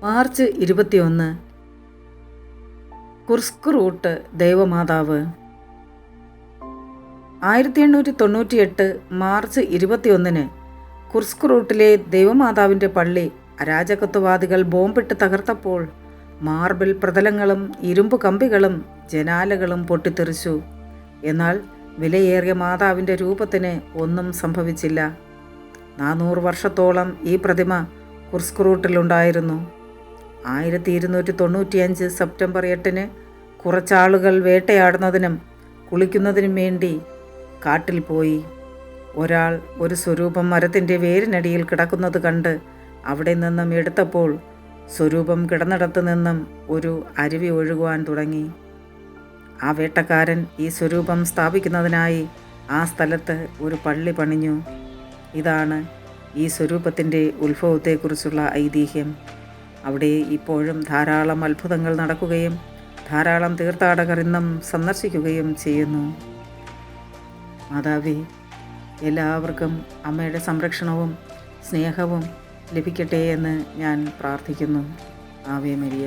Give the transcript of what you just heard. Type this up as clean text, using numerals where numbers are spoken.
March 21 Kursk root ദൈവമാതാവ്. 1898 March 21 Kursk റൂട്ടിലെ ദൈവമാതാവിൻ്റെ പള്ളി അരാജകത്വവാദികൾ ബോംബിട്ട് തകർത്തപ്പോൾ മാർബിൾ പ്രതലങ്ങളും ഇരുമ്പ് കമ്പികളും ജനാലകളും പൊട്ടിത്തെറിച്ചു. എന്നാൽ വിലയേറിയ മാതാവിൻ്റെ രൂപത്തിന് ഒന്നും സംഭവിച്ചില്ല. 400 വർഷത്തോളം ഈ പ്രതിമ കുർസ്ക് റൂട്ടിലുണ്ടായിരുന്നു. 1295 സെപ്റ്റംബർ 8 കുറച്ചാളുകൾ വേട്ടയാടുന്നതിനും കുളിക്കുന്നതിനും വേണ്ടി കാട്ടിൽ പോയി. ഒരാൾ ഒരു സ്വരൂപം മരത്തിൻ്റെ വേരിനടിയിൽ കിടക്കുന്നത് കണ്ട് അവിടെ നിന്നും എടുത്തപ്പോൾ സ്വരൂപം കിടന്നിടത്ത് നിന്നും ഒരു അരുവി ഒഴുകുവാൻ തുടങ്ങി. ആ വേട്ടക്കാരൻ ഈ സ്വരൂപം സ്ഥാപിക്കുന്നതിനായി ആ സ്ഥലത്ത് ഒരു പള്ളി പണിഞ്ഞു. ഇതാണ് ഈ സ്വരൂപത്തിൻ്റെ ഉത്ഭവത്തെക്കുറിച്ചുള്ള ഐതിഹ്യം. അവിടെ ഇപ്പോഴും ധാരാളം അത്ഭുതങ്ങൾ നടക്കുകയും ധാരാളം തീർത്ഥാടകർ ഇന്നും സന്ദർശിക്കുകയും ചെയ്യുന്നു. മാതാവേ, എല്ലാവർക്കും അമ്മയുടെ സംരക്ഷണവും സ്നേഹവും ലഭിക്കട്ടെ എന്ന് ഞാൻ പ്രാർത്ഥിക്കുന്നു. Ave Maria.